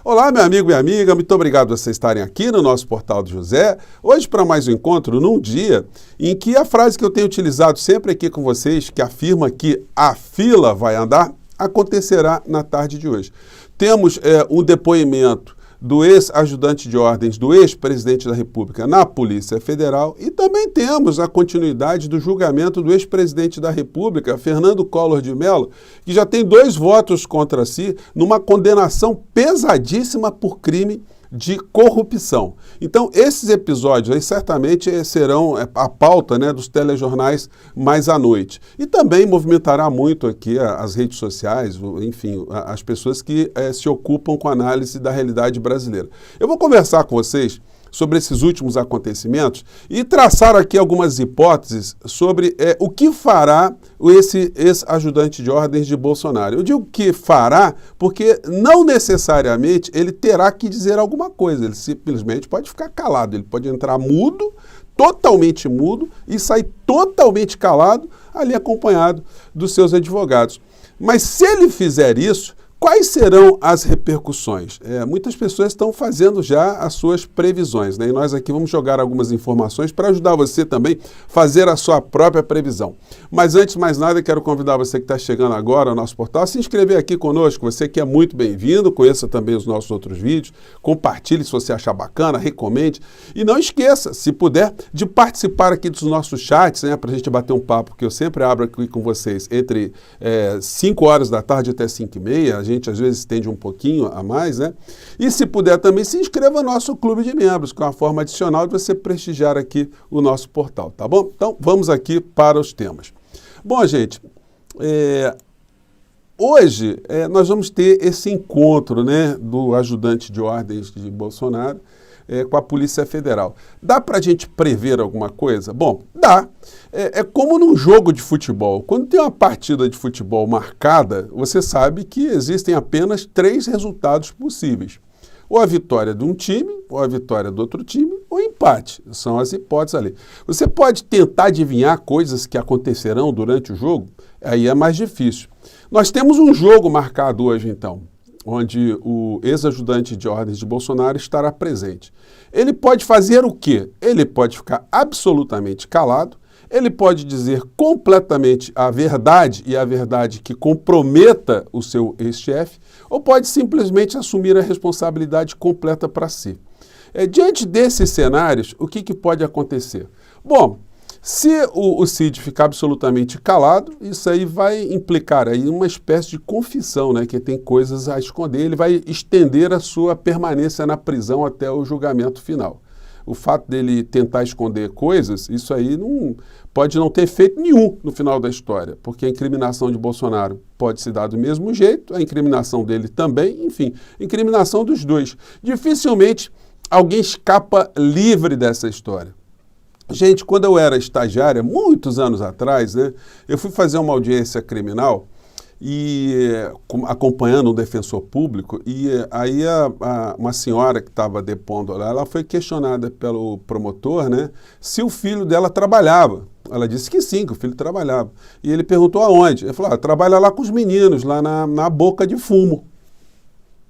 Olá, meu amigo, minha amiga, muito obrigado por vocês estarem aqui no nosso Portal do José. Hoje para mais um encontro num dia em que a frase que eu tenho utilizado sempre aqui com vocês, que afirma que a fila vai andar, acontecerá na tarde de hoje. Temos um depoimento do ex-ajudante de ordens, do ex-presidente da República na Polícia Federal, e também temos a continuidade do julgamento do ex-presidente da República, Fernando Collor de Mello, que já tem 2 votos contra si numa condenação pesadíssima por crime de corrupção. Então, esses episódios aí certamente serão a pauta, né, dos telejornais mais à noite. E também movimentará muito aqui as redes sociais, enfim, as pessoas que se ocupam com a análise da realidade brasileira. Eu vou conversar com vocês sobre esses últimos acontecimentos e traçar aqui algumas hipóteses sobre o que fará esse ex-ajudante de ordens de Bolsonaro. Eu digo que fará porque não necessariamente ele terá que dizer alguma coisa, ele simplesmente pode ficar calado, ele pode entrar mudo, totalmente mudo e sair totalmente calado ali acompanhado dos seus advogados. Mas se ele fizer isso, quais serão as repercussões? Muitas pessoas estão fazendo já as suas previsões, né? E nós aqui vamos jogar algumas informações para ajudar você também a fazer a sua própria previsão. Mas antes de mais nada, quero convidar você que está chegando agora ao nosso portal a se inscrever aqui conosco. Você que é muito bem-vindo, conheça também os nossos outros vídeos, compartilhe se você achar bacana, recomende. E não esqueça, se puder, de participar aqui dos nossos chats, né, para a gente bater um papo, que eu sempre abro aqui com vocês entre 5 horas da tarde até 5h30, a gente às vezes estende um pouquinho a mais, né? E se puder também, se inscreva no nosso clube de membros, que é uma forma adicional de você prestigiar aqui o nosso portal, tá bom? Então, vamos aqui para os temas. Bom, gente, hoje nós vamos ter esse encontro, né, do ajudante de ordens de Bolsonaro com a Polícia Federal. Dá para a gente prever alguma coisa? Bom, dá. É como num jogo de futebol. Quando tem uma partida de futebol marcada, você sabe que existem apenas 3 resultados possíveis. Ou a vitória de um time, ou a vitória do outro time, ou empate. São as hipóteses ali. Você pode tentar adivinhar coisas que acontecerão durante o jogo? Aí é mais difícil. Nós temos um jogo marcado hoje, então, onde o ex-ajudante de ordens de Bolsonaro estará presente. Ele pode fazer o quê? Ele pode ficar absolutamente calado, ele pode dizer completamente a verdade e a verdade que comprometa o seu ex-chefe, ou pode simplesmente assumir a responsabilidade completa para si. Diante desses cenários, o que pode acontecer? Bom, se o Cid ficar absolutamente calado, isso aí vai implicar aí uma espécie de confissão, né, que tem coisas a esconder, ele vai estender a sua permanência na prisão até o julgamento final. O fato dele tentar esconder coisas, isso aí pode não ter efeito nenhum no final da história, porque a incriminação de Bolsonaro pode se dar do mesmo jeito, a incriminação dele também, enfim, incriminação dos dois. Dificilmente alguém escapa livre dessa história. Gente, quando eu era estagiária, muitos anos atrás, né, eu fui fazer uma audiência criminal e acompanhando um defensor público, e aí uma senhora que estava depondo lá, ela foi questionada pelo promotor, né, se o filho dela trabalhava. Ela disse que sim, que o filho trabalhava. E ele perguntou aonde. Ele falou, trabalha lá com os meninos, lá na Boca de Fumo.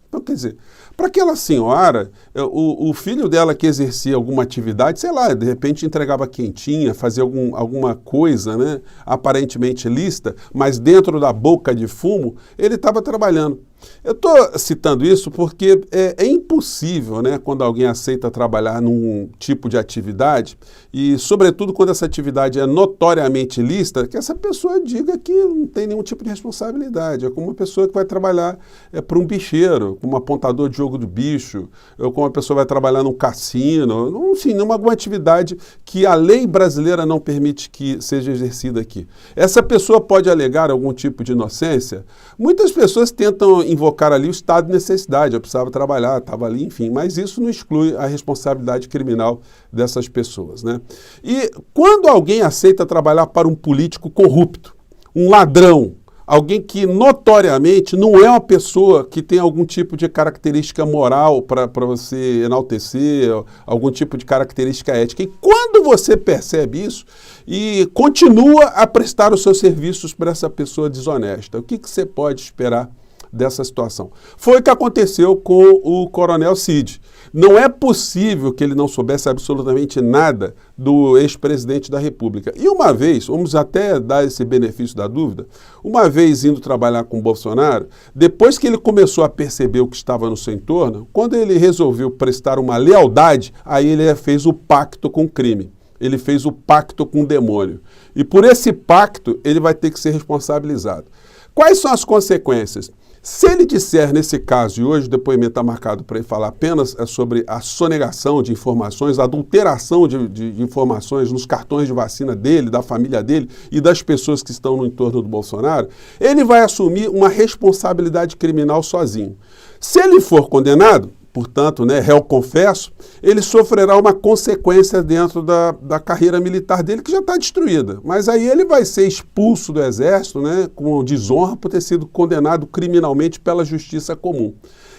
Então, quer dizer, para aquela senhora, o filho dela que exercia alguma atividade, sei lá, de repente entregava quentinha, fazia alguma coisa, né, aparentemente lícita, mas dentro da Boca de Fumo, ele estava trabalhando. Eu estou citando isso porque é impossível, né, quando alguém aceita trabalhar num tipo de atividade, e sobretudo quando essa atividade é notoriamente lícita, que essa pessoa diga que não tem nenhum tipo de responsabilidade. É como uma pessoa que vai trabalhar para um bicheiro, como um apontador de jogo do bicho, ou como uma pessoa vai trabalhar num cassino, enfim, numa alguma atividade que a lei brasileira não permite que seja exercida aqui. Essa pessoa pode alegar algum tipo de inocência? Muitas pessoas tentam invocar ali o estado de necessidade, eu precisava trabalhar, estava ali, enfim, mas isso não exclui a responsabilidade criminal dessas pessoas, né? E quando alguém aceita trabalhar para um político corrupto, um ladrão, alguém que notoriamente não é uma pessoa que tem algum tipo de característica moral para você enaltecer, algum tipo de característica ética. E quando você percebe isso e continua a prestar os seus serviços para essa pessoa desonesta, o que você pode esperar dessa situação. Foi o que aconteceu com o Coronel Cid. Não é possível que ele não soubesse absolutamente nada do ex-presidente da República. E uma vez, vamos até dar esse benefício da dúvida, uma vez indo trabalhar com o Bolsonaro, depois que ele começou a perceber o que estava no seu entorno, quando ele resolveu prestar uma lealdade, aí ele fez o pacto com o crime. Ele fez o pacto com o demônio. E por esse pacto, ele vai ter que ser responsabilizado. Quais são as consequências? Se ele disser, nesse caso, e hoje o depoimento está marcado para ele falar apenas sobre a sonegação de informações, a adulteração de informações nos cartões de vacina dele, da família dele e das pessoas que estão no entorno do Bolsonaro, ele vai assumir uma responsabilidade criminal sozinho. Se ele for condenado, portanto, réu confesso, ele sofrerá uma consequência dentro da carreira militar dele, que já está destruída. Mas aí ele vai ser expulso do Exército, com desonra por ter sido condenado criminalmente pela justiça comum.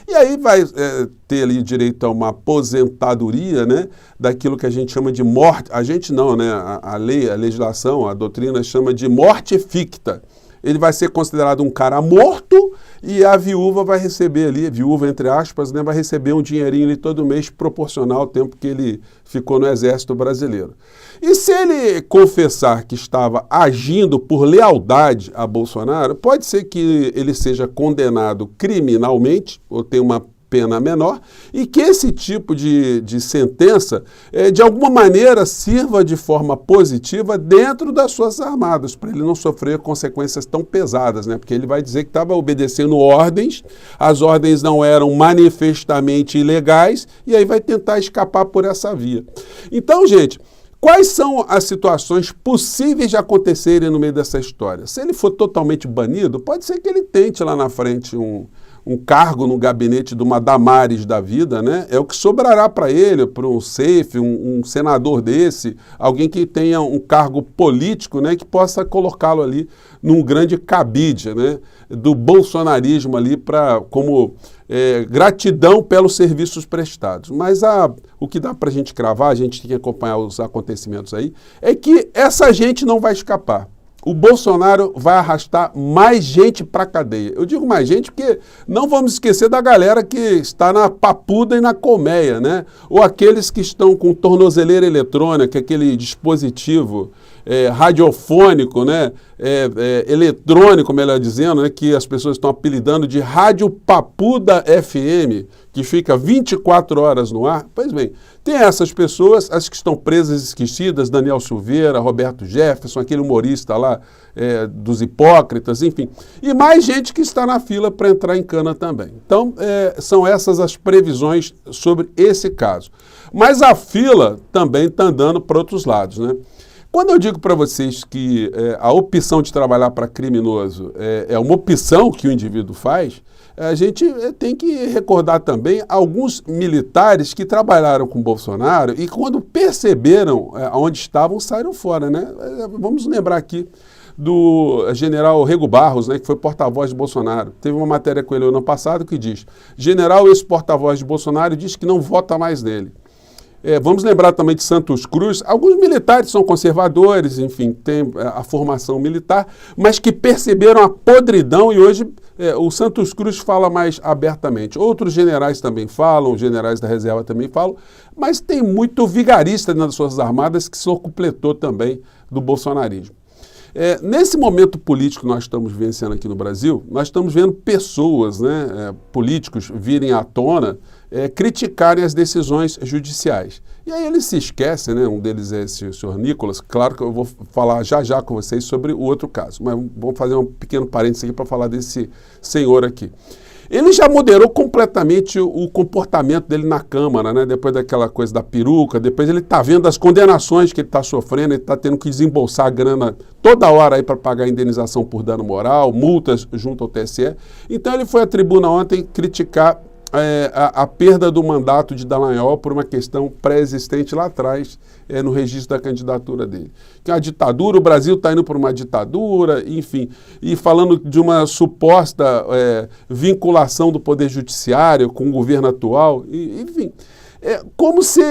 E aí vai ter ali direito a uma aposentadoria, daquilo que a gente chama de morte. A gente não, a lei, a legislação, a doutrina chama de morte ficta. Ele vai ser considerado um cara morto e a viúva vai receber ali, viúva entre aspas, vai receber um dinheirinho ali todo mês proporcional ao tempo que ele ficou no Exército Brasileiro. E se ele confessar que estava agindo por lealdade a Bolsonaro, pode ser que ele seja condenado criminalmente ou tenha uma pena menor, e que esse tipo de sentença, de alguma maneira, sirva de forma positiva dentro das Forças Armadas, para ele não sofrer consequências tão pesadas, porque ele vai dizer que estava obedecendo ordens, as ordens não eram manifestamente ilegais, e aí vai tentar escapar por essa via. Então, gente, quais são as situações possíveis de acontecerem no meio dessa história? Se ele for totalmente banido, pode ser que ele tente lá na frente um cargo no gabinete de uma Damares da vida, é o que sobrará para ele, para um safe, um senador desse, alguém que tenha um cargo político, que possa colocá-lo ali num grande cabide, do bolsonarismo ali como gratidão pelos serviços prestados. Mas o que dá para a gente cravar, a gente tem que acompanhar os acontecimentos aí, é que essa gente não vai escapar. O Bolsonaro vai arrastar mais gente para a cadeia. Eu digo mais gente porque não vamos esquecer da galera que está na papuda e na colmeia, ou aqueles que estão com tornozeleira eletrônica, aquele dispositivo radiofônico, eletrônico, melhor dizendo, que as pessoas estão apelidando de Rádio Papuda FM, que fica 24 horas no ar. Pois bem, tem essas pessoas, as que estão presas e esquecidas, Daniel Silveira, Roberto Jefferson, aquele humorista lá dos hipócritas, enfim. E mais gente que está na fila para entrar em cana também. Então, são essas as previsões sobre esse caso. Mas a fila também está andando para outros lados, Quando eu digo para vocês que a opção de trabalhar para criminoso é uma opção que o indivíduo faz, a gente tem que recordar também alguns militares que trabalharam com Bolsonaro e quando perceberam onde estavam, saíram fora, Vamos lembrar aqui do general Rego Barros, que foi porta-voz de Bolsonaro. Teve uma matéria com ele no ano passado que diz: general ex-porta-voz de Bolsonaro diz que não vota mais nele. Vamos lembrar também de Santos Cruz. Alguns militares são conservadores, enfim, têm a formação militar, mas que perceberam a podridão e hoje o Santos Cruz fala mais abertamente. Outros generais também falam, os generais da reserva também falam, mas tem muito vigarista nas Forças Armadas que se completou também do bolsonarismo. Nesse momento político que nós estamos vivenciando aqui no Brasil, nós estamos vendo pessoas, políticos virem à tona, criticarem as decisões judiciais. E aí eles se esquecem, um deles é esse senhor Nicolas, claro que eu vou falar já com vocês sobre o outro caso, mas vamos fazer um pequeno parênteses aqui para falar desse senhor aqui. Ele já moderou completamente o comportamento dele na Câmara, depois daquela coisa da peruca, depois ele está vendo as condenações que ele está sofrendo, ele está tendo que desembolsar a grana toda hora aí para pagar indenização por dano moral, multas junto ao TSE. Então ele foi à tribuna ontem criticar a perda do mandato de Dallagnol por uma questão pré-existente lá atrás, no registro da candidatura dele. Que é uma ditadura, o Brasil está indo por uma ditadura, enfim, e falando de uma suposta vinculação do Poder Judiciário com o governo atual, enfim. como se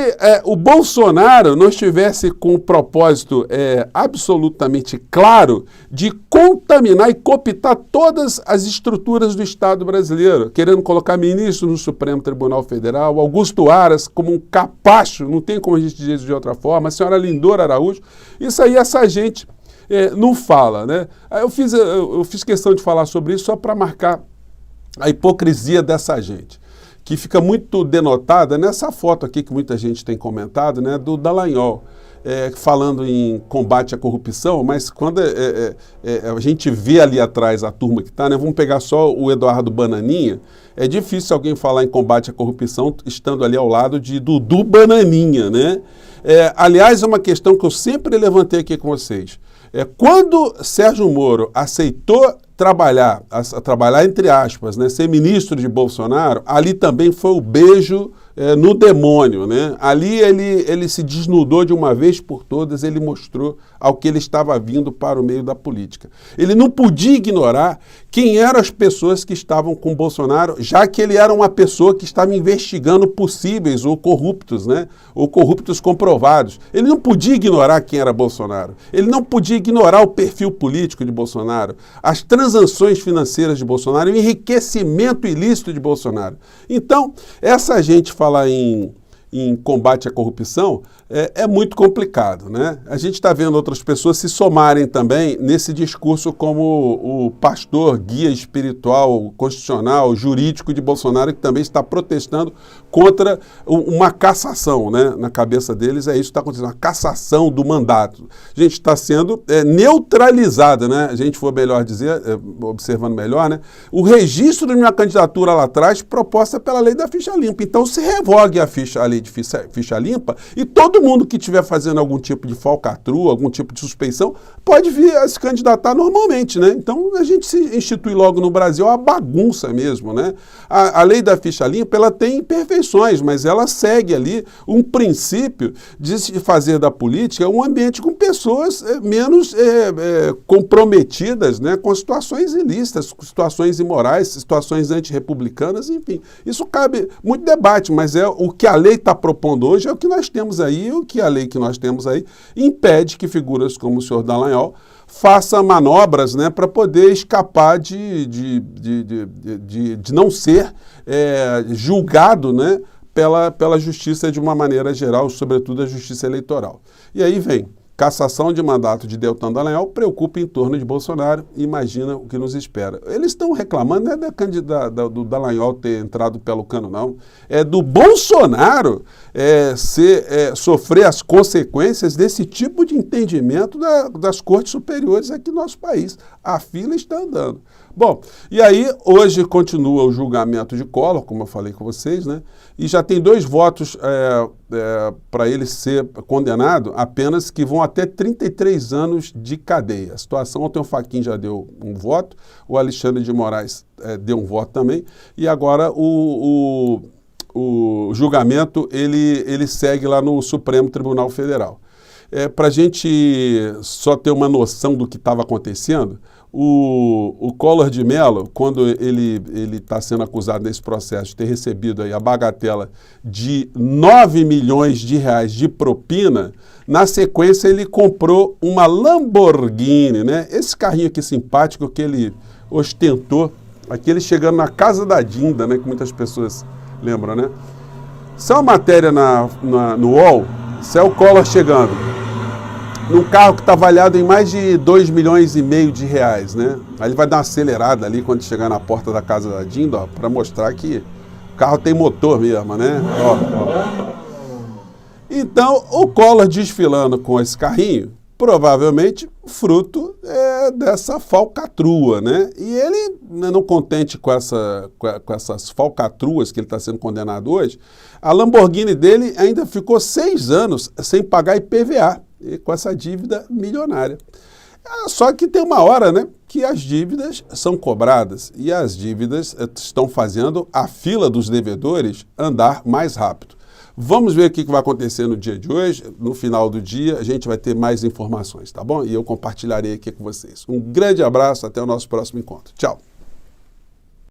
o Bolsonaro não estivesse com o propósito absolutamente claro de contaminar e cooptar todas as estruturas do Estado brasileiro, querendo colocar ministro no Supremo Tribunal Federal, Augusto Aras como um capacho, não tem como a gente dizer isso de outra forma, a senhora Lindora Araújo, isso aí essa gente não fala, né? Eu fiz questão de falar sobre isso só para marcar a hipocrisia dessa gente, que fica muito denotada nessa foto aqui que muita gente tem comentado, né, do Dallagnol, falando em combate à corrupção, mas quando a gente vê ali atrás a turma que está, né, vamos pegar só o Eduardo Bananinha, é difícil alguém falar em combate à corrupção estando ali ao lado de Dudu Bananinha, né? Aliás, é uma questão que eu sempre levantei aqui com vocês. Quando Sérgio Moro aceitou trabalhar entre aspas, né, ser ministro de Bolsonaro, ali também foi o beijo no demônio, né? Ali ele se desnudou de uma vez por todas, ele mostrou ao que ele estava vindo para o meio da política. Ele não podia ignorar quem eram as pessoas que estavam com Bolsonaro, já que ele era uma pessoa que estava investigando possíveis ou corruptos, né? Ou corruptos comprovados. Ele não podia ignorar quem era Bolsonaro. Ele não podia ignorar o perfil político de Bolsonaro, as transações financeiras de Bolsonaro, o enriquecimento ilícito de Bolsonaro. Então, essa gente falar em combate à corrupção é muito complicado, né? A gente está vendo outras pessoas se somarem também nesse discurso como o pastor, guia espiritual, constitucional, jurídico de Bolsonaro, que também está protestando contra uma cassação, né? Na cabeça deles é isso que está acontecendo, uma cassação do mandato. A gente está sendo neutralizada, né? A gente for melhor dizer, observando melhor, né? O registro de uma candidatura lá atrás proposta pela lei da ficha limpa. Então se revogue a lei de ficha limpa e todo mundo que estiver fazendo algum tipo de falcatrua, algum tipo de suspeição, pode vir a se candidatar normalmente, né? Então a gente se institui logo no Brasil uma bagunça mesmo, né? A lei da ficha limpa, ela tem imperfeições, mas ela segue ali um princípio de se fazer da política um ambiente com pessoas menos comprometidas, né, com situações ilícitas, com situações imorais, situações antirrepublicanas, enfim. Isso cabe muito debate, mas o que a lei está propondo hoje é o que nós temos aí, o que a lei que nós temos aí impede que figuras como o senhor Dallagnol faça manobras, né, para poder escapar de não ser julgado, né, pela justiça de uma maneira geral, sobretudo a justiça eleitoral. E aí vem cassação de mandato de Deltan Dallagnol, preocupa em torno de Bolsonaro, imagina o que nos espera. Eles estão reclamando, não é do Dallagnol ter entrado pelo cano, não. É do Bolsonaro sofrer as consequências desse tipo de entendimento das cortes superiores aqui no nosso país. A fila está andando. Bom, e aí hoje continua o julgamento de Collor, como eu falei com vocês, né? E já tem 2 votos para ele ser condenado, apenas que vão até 33 anos de cadeia. A situação, ontem o Fachin já deu um voto, o Alexandre de Moraes deu um voto também, e agora o julgamento ele segue lá no Supremo Tribunal Federal. Para a gente só ter uma noção do que estava acontecendo, o Collor de Mello, quando ele está sendo acusado nesse processo de ter recebido aí a bagatela de 9 milhões de reais de propina, na sequência ele comprou uma Lamborghini, né? Esse carrinho aqui simpático que ele ostentou, aquele chegando na casa da Dinda, né? Que muitas pessoas lembram, né? Isso é uma matéria no UOL, isso é o Collor chegando num carro que está avaliado em mais de 2,5 milhões de reais, né? Aí ele vai dar uma acelerada ali quando chegar na porta da casa da Dinda, para mostrar que o carro tem motor mesmo, né? Ó. Então, o Collor desfilando com esse carrinho, provavelmente fruto dessa falcatrua, né? E ele, não contente com essas falcatruas que ele está sendo condenado hoje, a Lamborghini dele ainda ficou 6 anos sem pagar IPVA, e com essa dívida milionária. Só que tem uma hora, né, que as dívidas são cobradas e as dívidas estão fazendo a fila dos devedores andar mais rápido. Vamos ver o que vai acontecer no dia de hoje. No final do dia a gente vai ter mais informações, tá bom? E eu compartilharei aqui com vocês. Um grande abraço, até o nosso próximo encontro. Tchau!